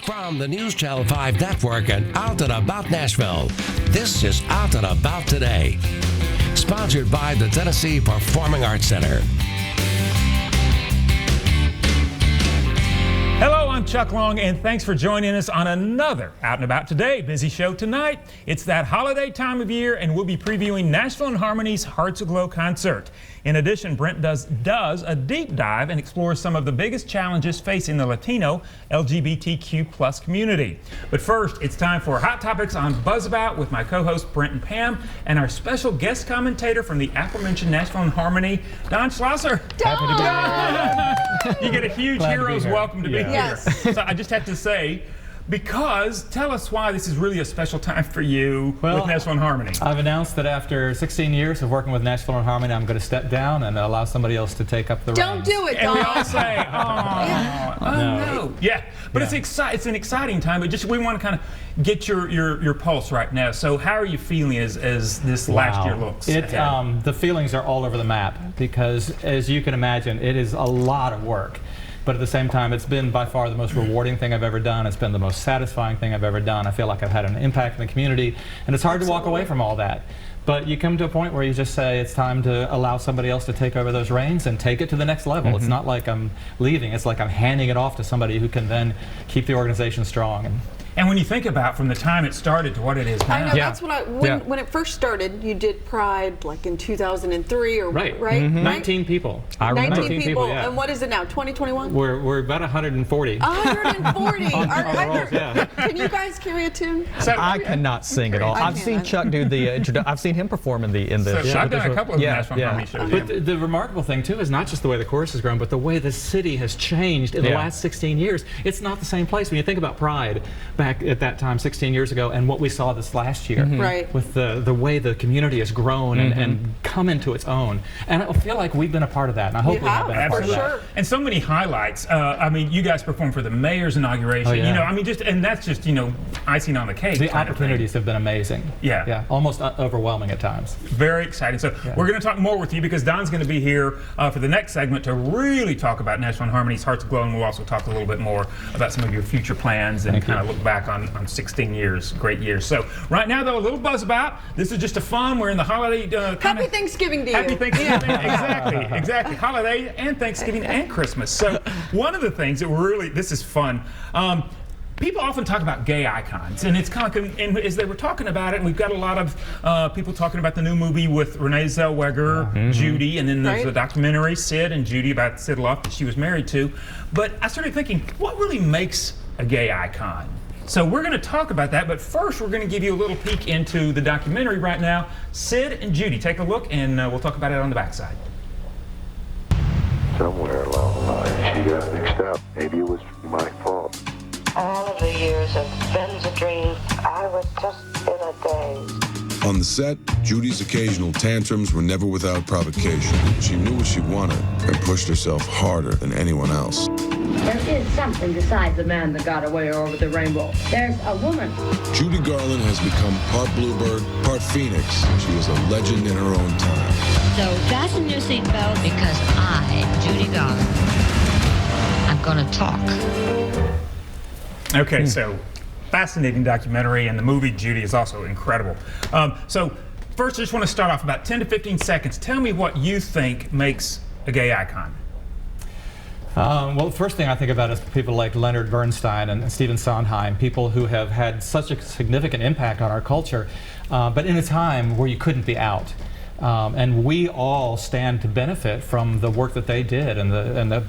From the News Channel 5 Network and Out and About Nashville, this is Out and About Today. Sponsored by the Tennessee Performing Arts Center. Hello, I'm Chuck Long, and thanks for joining us on another Out and About Today. Busy show tonight. It's that holiday time of year, and we'll be previewing Nashville and Harmony's Hearts Aglow concert. In addition, Brent does a deep dive and explores some of the biggest challenges facing the Latino LGBTQ+ community. But first, it's time for Hot Topics on Buzzabout with my co-hosts Brent and Pam, and our special guest commentator from the aforementioned Nashville and Harmony, Don Schlosser. Happy to be here. You get a huge hero's welcome to be here. Yes. So I just have to say, because tell us why this is really a special time for you with Nashville and Harmony. I've announced that after 16 years of working with Nashville and Harmony, I'm going to step down and allow somebody else to take up the reins. Don't do it, Don. And we all say, no. Yeah, but it's an exciting time, but just we want to kind of get your pulse right now. So how are you feeling as this last year looks ahead? The feelings are all over the map because, as you can imagine, it is a lot of work. But at the same time, it's been by far the most rewarding thing I've ever done. It's been the most satisfying thing I've ever done. I feel like I've had an impact in the community, and it's hard to walk away from all that. But you come to a point where you just say it's time to allow somebody else to take over those reins and take it to the next level. It's not like I'm leaving. It's like I'm handing it off to somebody who can then keep the organization strong. And when you think about from the time it started to what it is now. I know, that's what when it first started, you did Pride like in 2003 or right? 19 people. 19 people. Yeah. And what is it now, 2021? We're about 140. 140. Yeah. Can you guys carry a tune? So, I cannot sing at all. I've seen Chuck do the I've seen him perform in the So I've done a couple of Nashville Harmony shows. But the remarkable thing too is not just the way the chorus has grown, but the way the city has changed in the last 16 years. It's not the same place. When you think about Pride back at that time 16 years ago and what we saw this last year with the way the community has grown and come into its own, and I feel like we've been a part of that, and I hope we have been a part of that. And so many highlights. I mean, you guys performed for the mayor's inauguration. You know, I mean, and that's just icing on the cake. The opportunities have been amazing. Yeah, almost overwhelming at times. Very exciting. So we're going to talk more with you because Don's going to be here for the next segment to really talk about Nashville and Harmony's Hearts Aglow, and we'll also talk a little bit more about some of your future plans and kind of look back on 16 years, great years. So right now, though, a little buzz about. This is just a fun. We're in the holiday. Happy Thanksgiving to you. Happy Thanksgiving. Exactly. Holiday and Thanksgiving and Christmas. So one of the things that this is fun. People often talk about gay icons, and it's kind of, and as they were talking about it, and we've got a lot of people talking about the new movie with Renee Zellweger, Judy, and then there's the documentary Sid and Judy about Sid Luft that she was married to. But I started thinking, what really makes a gay icon? So we're going to talk about that, but first we're going to give you a little peek into the documentary right now, Sid and Judy. Take a look, and we'll talk about it on the backside. Somewhere along the line, she got mixed up. Maybe it was my fault. All of the years have been a dream. I was just in a daze. On the set, Judy's occasional tantrums were never without provocation. She knew what she wanted and pushed herself harder than anyone else. There is something besides the man that got away over the rainbow. There's a woman. Judy Garland has become part Bluebird, part Phoenix. She was a legend in her own time. So fasten your seatbelt because I, Judy Garland, I'm going to talk. Okay, so fascinating documentary, and the movie Judy is also incredible. So first, I just want to start off about 10 to 15 seconds. Tell me what you think makes a gay icon. Well, the first thing I think about is people like Leonard Bernstein and Stephen Sondheim, people who have had such a significant impact on our culture, but in a time where you couldn't be out. And we all stand to benefit from the work that they did and the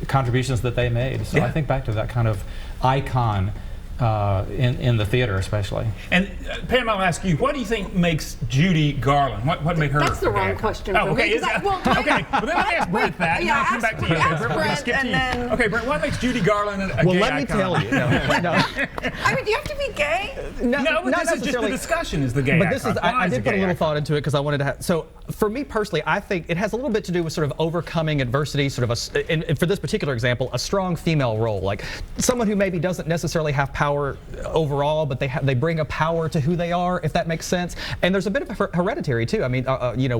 contributions that they made. So I think back to that kind of icon in the theater especially. And Pam, I'll ask you, what do you think makes Judy Garland? What made her? That's the wrong question for me. Okay, well, then let me ask Brent that, and I'll come back to you. Brent, we're going to skip to you. Okay, Brent, what makes Judy Garland a gay icon? Well, let me tell you. No. I mean, do you have to be gay? No, but this is just the discussion is the gay icon. But this is, I did put a little thought into it because I wanted to have, so for me personally, I think it has a little bit to do with sort of overcoming adversity, sort of and for this particular example, a strong female role, like someone who maybe doesn't necessarily have power power overall, but they bring a power to who they are, if that makes sense. And there's a bit of hereditary too. I mean,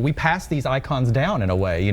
we pass these icons down in a way.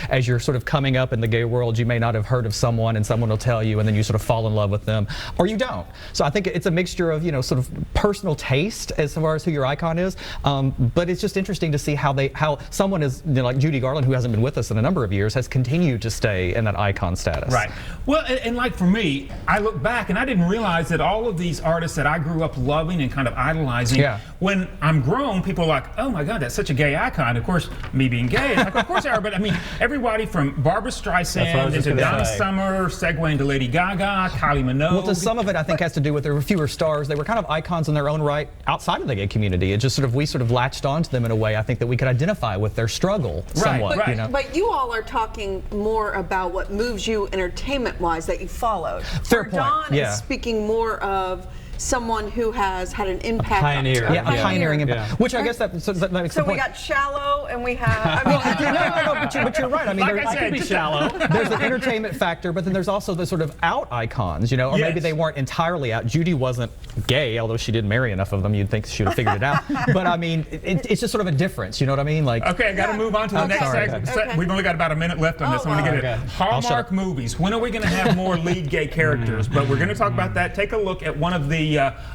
As you're sort of coming up in the gay world, you may not have heard of someone, and someone will tell you, and then you sort of fall in love with them, or you don't. So I think it's a mixture of sort of personal taste as far as who your icon is. But it's just interesting to see how someone is like Judy Garland, who hasn't been with us in a number of years, has continued to stay in that icon status. Right. Well, and like for me, I look back and I didn't realize that all of these artists that I grew up loving and kind of idolizing, when I'm grown, people are like, oh my God, that's such a gay icon. Of course, me being gay, it's like, of course they are. But I mean, everybody from Barbra Streisand into Donna Summer, segueing to Lady Gaga, Kylie Minogue. Well, some of it I think has to do with there were fewer stars. They were kind of icons in their own right outside of the gay community. It just we sort of latched onto them in a way I think that we could identify with their struggle somewhat. But you all are talking more about what moves you entertainment-wise that you followed. Fair point. Don is speaking more of someone who has had an impact. A pioneer. A pioneering impact. Which I guess that makes the point. So we got Shallow, and we have. But you're right. I mean, I could be shallow. There's an entertainment factor, but then there's also the sort of out icons, or maybe they weren't entirely out. Judy wasn't gay, although she did marry enough of them. You'd think she would have figured it out. But I mean, it's just sort of a difference. You know what I mean? Like. Okay, I got to move on to the next segment. We've only got about a minute left on this. I want to get it. Hallmark movies. When are we going to have more lead gay characters? But we're going to talk about that. Take a look at one of the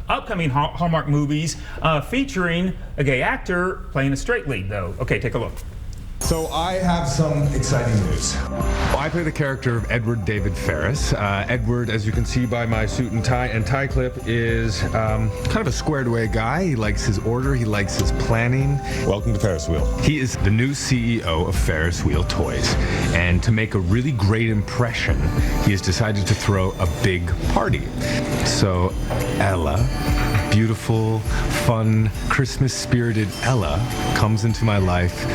upcoming Hallmark movies featuring a gay actor playing a straight lead, though. Okay, take a look. So I have some exciting news. I play the character of Edward David Ferris. Edward, as you can see by my suit and tie clip, is kind of a squared away guy. He likes his order, he likes his planning. Welcome to Ferris Wheel. He is the new CEO of Ferris Wheel Toys. And to make a really great impression, he has decided to throw a big party. So Ella, beautiful, fun, Christmas-spirited Ella, comes into my life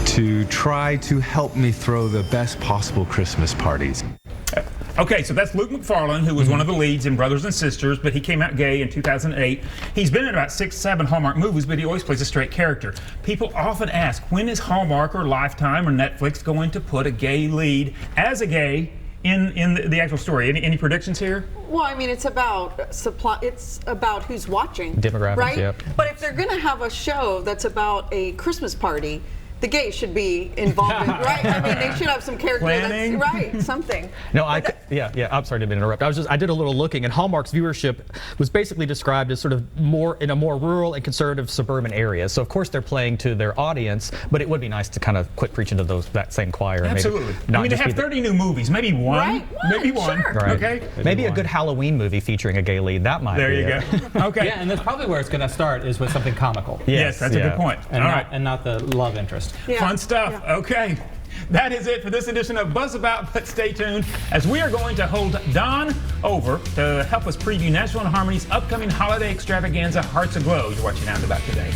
to try to help me throw the best possible Christmas parties. Okay, so that's Luke Macfarlane, who was one of the leads in Brothers and Sisters, but he came out gay in 2008. He's been in about 6-7 Hallmark movies, but he always plays a straight character. People often ask, when is Hallmark or Lifetime or Netflix going to put a gay lead as a gay in the actual story? Any predictions here? Well, I mean, it's about supply. It's about who's watching. Demographics, right? Yep. But if they're going to have a show that's about a Christmas party, the gays should be involved in, right? I mean, they should have some character Planning. that's right, something. No, I'm sorry to interrupt. I did a little looking, and Hallmark's viewership was basically described as sort of in a more rural and conservative suburban area. So of course they're playing to their audience, but it would be nice to kind of quit preaching to that same choir. Absolutely. I mean, they have 30 new movies, maybe one. Right? Maybe one. Sure. Right. Okay. Maybe a good Halloween movie featuring a gay lead. That might There be you it. go. Okay. Yeah, and that's probably where it's going to start, is with something comical. Yes, that's a good point. And not the love interest. Yeah. Fun stuff. Yeah. Okay. That is it for this edition of Buzz About, but stay tuned as we are going to hold Don over to help us preview Nashville and Harmony's upcoming holiday extravaganza, Hearts Aglow. You're watching Out and About today.